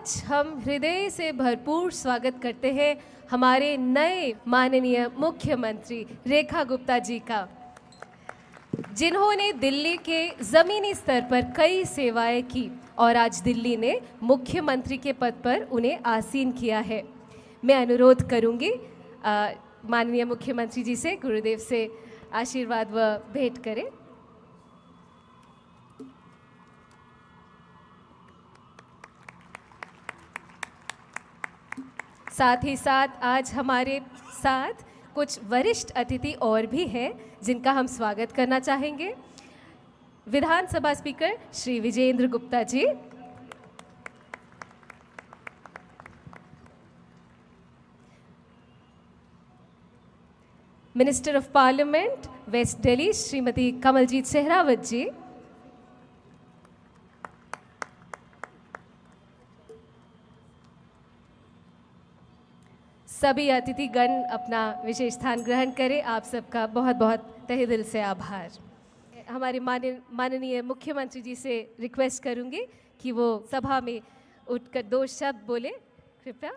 आज हम हृदय से भरपूर स्वागत करते हैं हमारे नए माननीय मुख्यमंत्री रेखा गुप्ता जी का, जिन्होंने दिल्ली के ज़मीनी स्तर पर कई सेवाएं की और आज दिल्ली ने मुख्यमंत्री के पद पर उन्हें आसीन किया है। मैं अनुरोध करूंगी माननीय मुख्यमंत्री जी से गुरुदेव से आशीर्वाद व भेंट करें। साथ ही साथ आज हमारे साथ कुछ वरिष्ठ अतिथि और भी हैं जिनका हम स्वागत करना चाहेंगे। विधानसभा speaker Shri Vijender Gupta ji, minister of parliament west Delhi Shrimati Kamaljeet Sehrawat ji, सभी अतिथिगण अपना विशेष स्थान ग्रहण करें। आप सबका बहुत बहुत तहे दिल से आभार। हमारे माननीय मुख्यमंत्री जी से रिक्वेस्ट करूंगी कि वो सभा में उठकर 2 शब्द बोले, कृपया।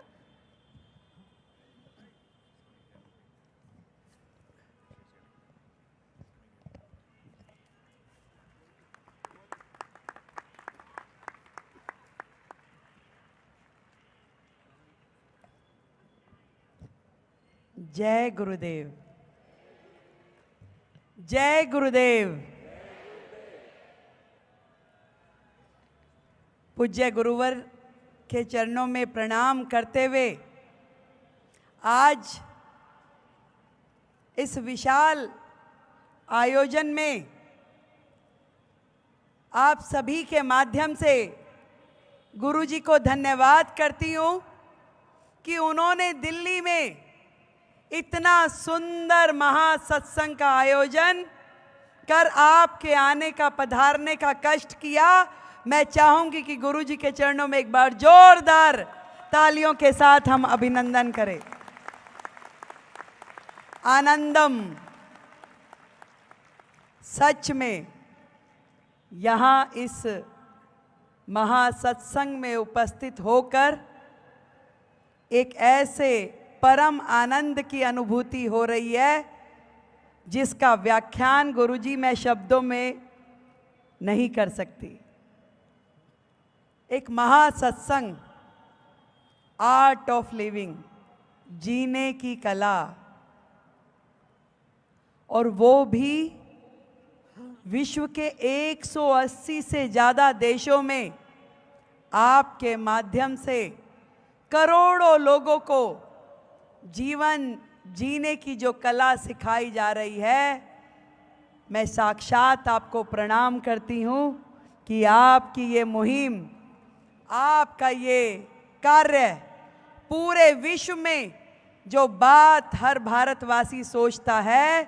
जय गुरुदेव, जय गुरुदेव। पूज्य गुरुवर के चरणों में प्रणाम करते हुए आज इस विशाल आयोजन में आप सभी के माध्यम से गुरुजी को धन्यवाद करती हूँ कि उन्होंने दिल्ली में इतना सुंदर महासत्संग का आयोजन कर आपके आने का, पधारने का कष्ट किया। मैं चाहूंगी कि गुरुजी के चरणों में एक बार जोरदार तालियों के साथ हम अभिनंदन करें। आनंदम। सच में यहाँ इस महासत्संग में उपस्थित होकर एक ऐसे परम आनंद की अनुभूति हो रही है जिसका व्याख्यान गुरुजी मैं शब्दों में नहीं कर सकती। एक महासत्संग, आर्ट ऑफ लिविंग, जीने की कला, और वो भी विश्व के 180 से ज़्यादा देशों में आपके माध्यम से करोड़ों लोगों को जीवन जीने की जो कला सिखाई जा रही है। मैं साक्षात आपको प्रणाम करती हूँ कि आपकी ये मुहिम, आपका ये कार्य पूरे विश्व में जो बात हर भारतवासी सोचता है,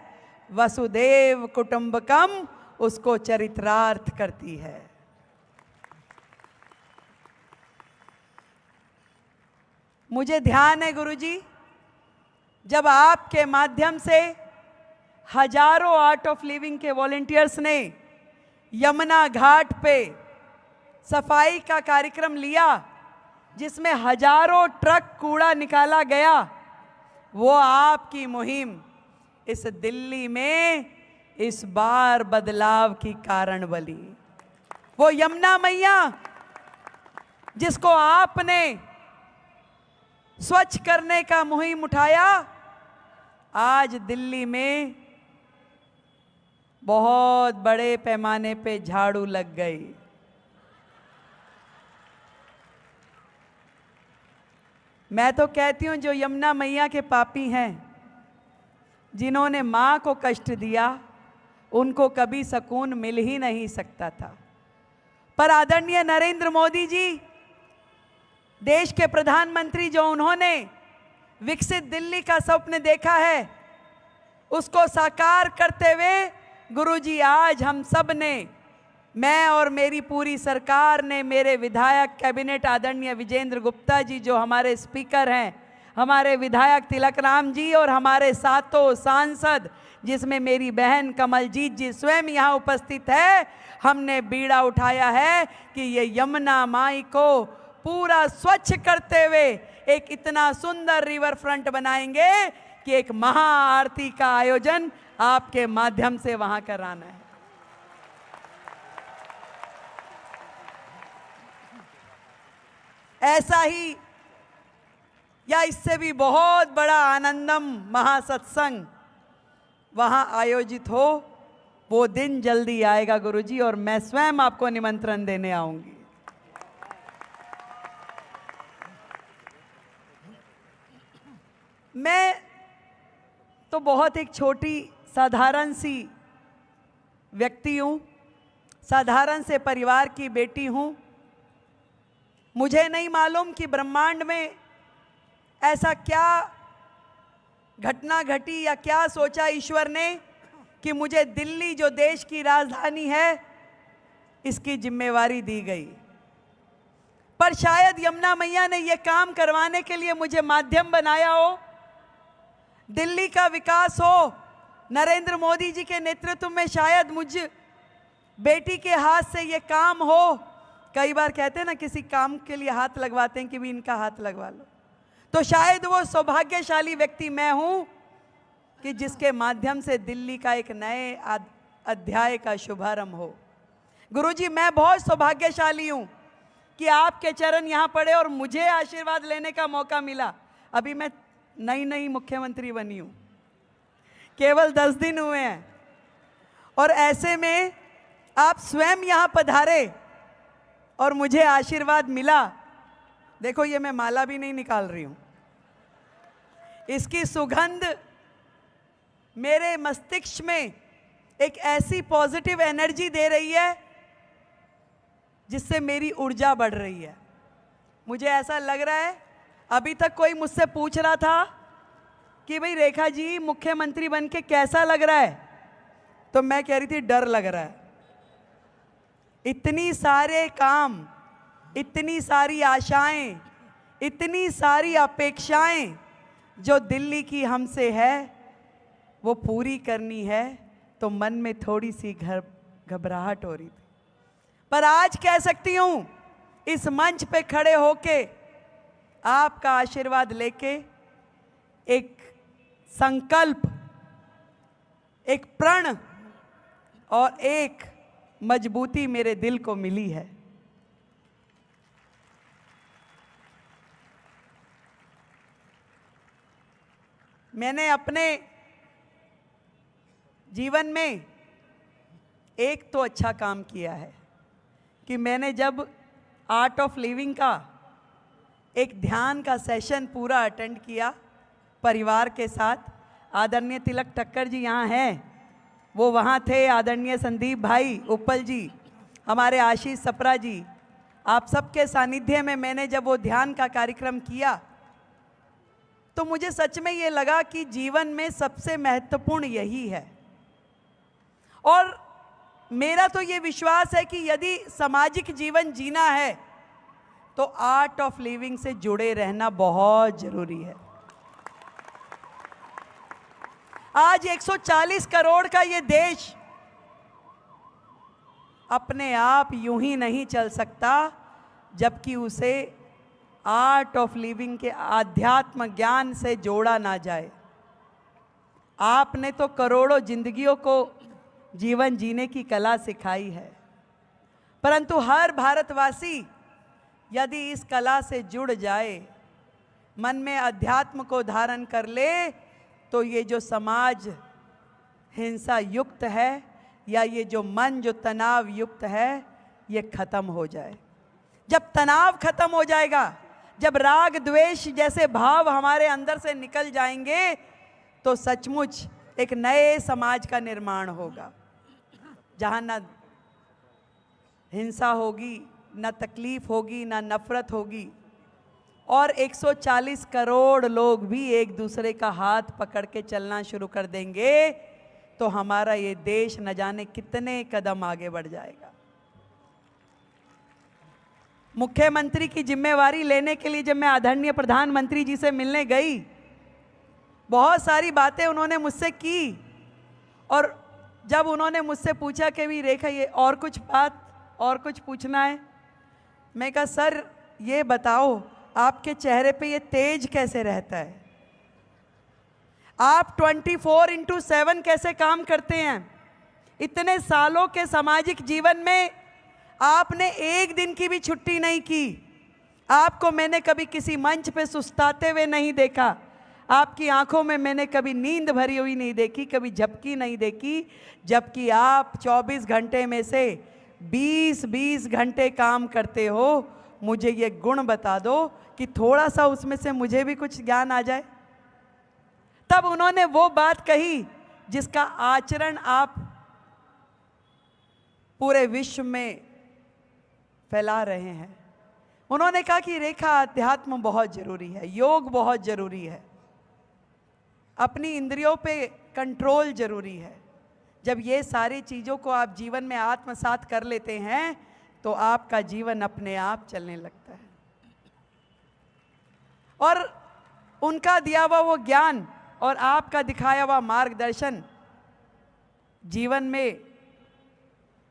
वसुदेव कुटुंबकम, उसको चरितार्थ करती है। मुझे ध्यान है गुरुजी, जब आपके माध्यम से हजारों आर्ट ऑफ लिविंग के वॉलंटियर्स ने यमुना घाट पे सफाई का कार्यक्रम लिया, जिसमें हजारों ट्रक कूड़ा निकाला गया, वो आपकी मुहिम इस दिल्ली में इस बार बदलाव की कारण बनी। वो यमुना मैया जिसको आपने स्वच्छ करने का मुहिम उठाया, आज दिल्ली में बहुत बड़े पैमाने पे झाड़ू लग गई। मैं तो कहती हूं जो यमुना मैया के पापी हैं, जिन्होंने मां को कष्ट दिया, उनको कभी सुकून मिल ही नहीं सकता था। पर आदरणीय नरेंद्र मोदी जी, देश के प्रधानमंत्री, जो उन्होंने विकसित दिल्ली का स्वप्न देखा है, उसको साकार करते हुए गुरुजी आज हम सब ने, मैं और मेरी पूरी सरकार ने, मेरे विधायक कैबिनेट आदरणीय विजेंद्र गुप्ता जी जो हमारे स्पीकर हैं, हमारे विधायक तिलक राम जी और हमारे सातों सांसद, जिसमें मेरी बहन कमलजीत जी स्वयं यहाँ उपस्थित है, हमने बीड़ा उठाया है कि ये यमुना माई को पूरा स्वच्छ करते हुए एक इतना सुंदर रिवर फ्रंट बनाएंगे कि एक महाआरती का आयोजन आपके माध्यम से वहां कराना है। ऐसा ही या इससे भी बहुत बड़ा आनंदम महासत्संग वहां आयोजित हो, वो दिन जल्दी आएगा गुरुजी, और मैं स्वयं आपको निमंत्रण देने आऊंगी। मैं तो बहुत एक छोटी साधारण सी व्यक्ति हूं, साधारण से परिवार की बेटी हूं। मुझे नहीं मालूम कि ब्रह्मांड में ऐसा क्या घटना घटी या क्या सोचा ईश्वर ने कि मुझे दिल्ली, जो देश की राजधानी है, इसकी जिम्मेवारी दी गई। पर शायद यमुना मैया ने यह काम करवाने के लिए मुझे माध्यम बनाया हो। दिल्ली का विकास हो, नरेंद्र मोदी जी के नेतृत्व में शायद मुझ बेटी के हाथ से ये काम हो। कई बार कहते हैं ना, किसी काम के लिए हाथ लगवाते हैं कि भी इनका हाथ लगवा लो, तो शायद वो सौभाग्यशाली व्यक्ति मैं हूं कि जिसके माध्यम से दिल्ली का एक नए अध्याय का शुभारंभ हो। गुरुजी, मैं बहुत सौभाग्यशाली हूं कि आपके चरण यहां पड़े और मुझे आशीर्वाद लेने का मौका मिला। अभी मैं नई मुख्यमंत्री बनी हूं, केवल 10 दिन हुए हैं, और ऐसे में आप स्वयं यहां पधारे और मुझे आशीर्वाद मिला। देखो, ये मैं माला भी नहीं निकाल रही हूं, इसकी सुगंध मेरे मस्तिष्क में एक ऐसी पॉजिटिव एनर्जी दे रही है जिससे मेरी ऊर्जा बढ़ रही है। मुझे ऐसा लग रहा है, अभी तक कोई मुझसे पूछ रहा था कि भाई रेखा जी, मुख्यमंत्री बन के कैसा लग रहा है, तो मैं कह रही थी डर लग रहा है। इतनी सारे काम, इतनी सारी आशाएं, इतनी सारी अपेक्षाएं जो दिल्ली की हमसे है, वो पूरी करनी है, तो मन में थोड़ी सी घबराहट हो रही थी। पर आज कह सकती हूं, इस मंच पे खड़े होके आपका आशीर्वाद लेके एक संकल्प, एक प्रण और एक मजबूती मेरे दिल को मिली है। मैंने अपने जीवन में एक तो अच्छा काम किया है कि मैंने जब आर्ट ऑफ लिविंग का एक ध्यान का सेशन पूरा अटेंड किया परिवार के साथ, आदरणीय तिलक ठक्कर जी यहाँ हैं, वो वहाँ थे, आदरणीय संदीप भाई उपल जी, हमारे आशीष सप्रा जी, आप सबके सानिध्य में मैंने जब वो ध्यान का कार्यक्रम किया, तो मुझे सच में ये लगा कि जीवन में सबसे महत्वपूर्ण यही है। और मेरा तो ये विश्वास है कि यदि सामाजिक जीवन जीना है तो आर्ट ऑफ लिविंग से जुड़े रहना बहुत जरूरी है। आज 140 करोड़ का ये देश अपने आप यूं ही नहीं चल सकता जबकि उसे आर्ट ऑफ लिविंग के आध्यात्म ज्ञान से जोड़ा ना जाए। आपने तो करोड़ों जिंदगियों को जीवन जीने की कला सिखाई है, परंतु हर भारतवासी यदि इस कला से जुड़ जाए, मन में अध्यात्म को धारण कर ले, तो ये जो समाज हिंसा युक्त है या ये जो मन जो तनाव युक्त है, ये खत्म हो जाए। जब तनाव खत्म हो जाएगा, जब राग द्वेष जैसे भाव हमारे अंदर से निकल जाएंगे, तो सचमुच एक नए समाज का निर्माण होगा, जहां न हिंसा होगी, न तकलीफ होगी, न नफरत होगी, और 140 करोड़ लोग भी एक दूसरे का हाथ पकड़ के चलना शुरू कर देंगे, तो हमारा ये देश न जाने कितने कदम आगे बढ़ जाएगा। मुख्यमंत्री की जिम्मेवारी लेने के लिए जब मैं आदरणीय प्रधानमंत्री जी से मिलने गई, बहुत सारी बातें उन्होंने मुझसे की, और जब उन्होंने मुझसे पूछा कि भी रेखा ये और कुछ बात और कुछ पूछना है, मैं कहा सर ये बताओ आपके चेहरे पे ये तेज कैसे रहता है? आप 24/7 कैसे काम करते हैं? इतने सालों के सामाजिक जीवन में आपने एक दिन की भी छुट्टी नहीं की। आपको मैंने कभी किसी मंच पे सुस्ताते हुए नहीं देखा। आपकी आंखों में मैंने कभी नींद भरी हुई नहीं देखी, कभी झपकी नहीं देखी, जबकि आप 24 घंटे में से 20-20 घंटे काम करते हो। मुझे ये गुण बता दो कि थोड़ा सा उसमें से मुझे भी कुछ ज्ञान आ जाए। तब उन्होंने वो बात कही जिसका आचरण आप पूरे विश्व में फैला रहे हैं। उन्होंने कहा कि रेखा, अध्यात्म बहुत जरूरी है, योग बहुत जरूरी है, अपनी इंद्रियों पे कंट्रोल जरूरी है। जब ये सारी चीज़ों को आप जीवन में आत्मसात कर लेते हैं तो आपका जीवन अपने आप चलने लगता है। और उनका दिया हुआ वो ज्ञान और आपका दिखाया हुआ मार्गदर्शन जीवन में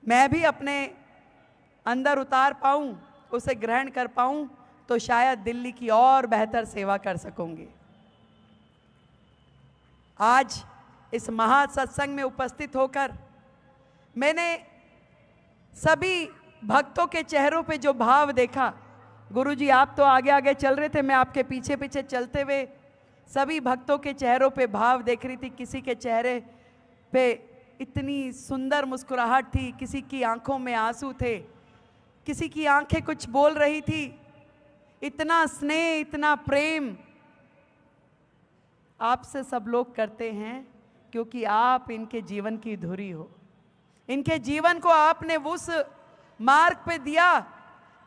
मैं भी अपने अंदर उतार पाऊं, उसे ग्रहण कर पाऊं, तो शायद दिल्ली की और बेहतर सेवा कर सकूंगी। आज इस महासत्संग में उपस्थित होकर मैंने सभी भक्तों के चेहरों पे जो भाव देखा, गुरुजी आप तो आगे आगे चल रहे थे, मैं आपके पीछे पीछे चलते हुए सभी भक्तों के चेहरों पे भाव देख रही थी। किसी के चेहरे पे इतनी सुंदर मुस्कुराहट थी, किसी की आंखों में आंसू थे, किसी की आंखें कुछ बोल रही थी। इतना स्नेह, इतना प्रेम आपसे सब लोग करते हैं क्योंकि आप इनके जीवन की धुरी हो। इनके जीवन को आपने उस मार्ग पे दिया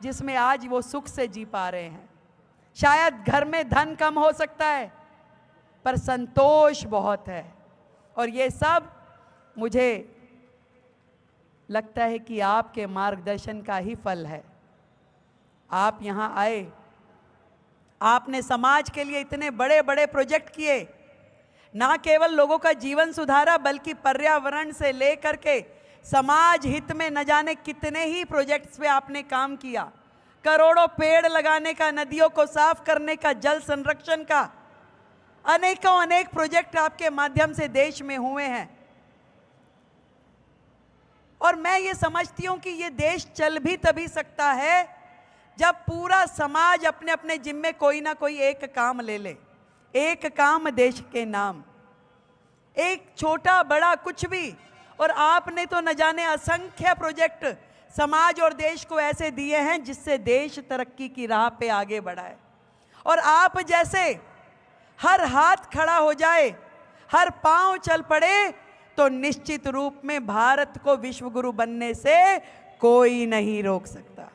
जिसमें आज वो सुख से जी पा रहे हैं। शायद घर में धन कम हो सकता है पर संतोष बहुत है, और ये सब मुझे लगता है कि आपके मार्गदर्शन का ही फल है। आप यहाँ आए, आपने समाज के लिए इतने बड़े बड़े प्रोजेक्ट किए, ना केवल लोगों का जीवन सुधारा बल्कि पर्यावरण से लेकर के समाज हित में न जाने कितने ही प्रोजेक्ट्स पे आपने काम किया। करोड़ों पेड़ लगाने का, नदियों को साफ करने का, जल संरक्षण का, अनेकों अनेक प्रोजेक्ट आपके माध्यम से देश में हुए हैं। और मैं ये समझती हूं कि ये देश चल भी तभी सकता है जब पूरा समाज अपने अपने जिम्मे कोई ना कोई एक काम ले ले। एक काम देश के नाम, एक छोटा बड़ा कुछ भी। और आपने तो न जाने असंख्य प्रोजेक्ट समाज और देश को ऐसे दिए हैं जिससे देश तरक्की की राह पे आगे बढ़ा है। और आप जैसे हर हाथ खड़ा हो जाए, हर पांव चल पड़े, तो निश्चित रूप में भारत को विश्व गुरु बनने से कोई नहीं रोक सकता।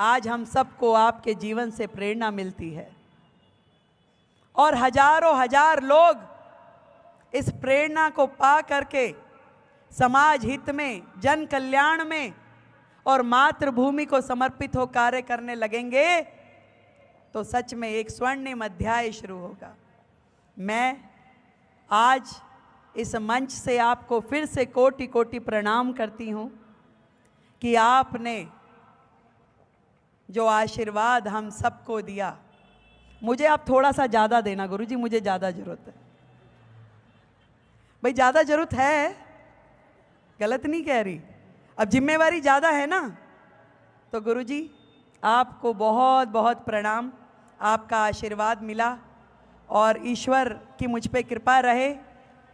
आज हम सबको आपके जीवन से प्रेरणा मिलती है और हजारों हजार लोग इस प्रेरणा को पा करके समाज हित में, जन कल्याण में और मातृभूमि को समर्पित हो कार्य करने लगेंगे तो सच में एक स्वर्णिम अध्याय शुरू होगा। मैं आज इस मंच से आपको फिर से कोटि कोटि प्रणाम करती हूँ कि आपने जो आशीर्वाद हम सबको दिया, मुझे आप थोड़ा सा ज़्यादा देना गुरुजी, मुझे ज़्यादा ज़रूरत है। भाई ज़्यादा ज़रूरत है, गलत नहीं कह रही, अब जिम्मेवारी ज़्यादा है ना। तो गुरुजी आपको बहुत बहुत प्रणाम, आपका आशीर्वाद मिला और ईश्वर की मुझ पे कृपा रहे।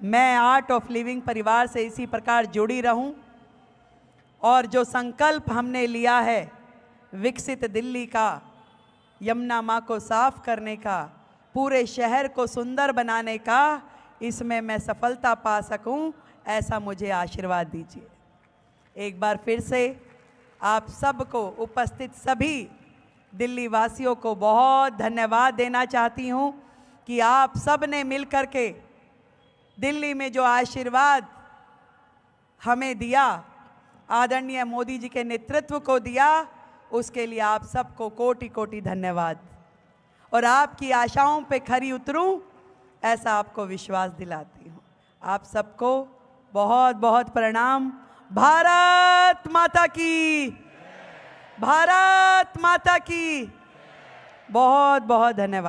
मैं आर्ट ऑफ लिविंग परिवार से इसी प्रकार जुड़ी रहूं और जो संकल्प हमने लिया है विकसित दिल्ली का, यमुना माँ को साफ करने का, पूरे शहर को सुंदर बनाने का, इसमें मैं सफलता पा सकूं, ऐसा मुझे आशीर्वाद दीजिए। एक बार फिर से आप सबको, उपस्थित सभी दिल्ली वासियों को बहुत धन्यवाद देना चाहती हूं कि आप सब ने मिलकर के दिल्ली में जो आशीर्वाद हमें दिया, आदरणीय मोदी जी के नेतृत्व को दिया, उसके लिए आप सबको कोटि कोटि धन्यवाद। और आपकी आशाओं पे खरी उतरूं, ऐसा आपको विश्वास दिलाती हूं। आप सबको बहुत बहुत प्रणाम। भारत माता की भारत माता की बहुत बहुत धन्यवाद।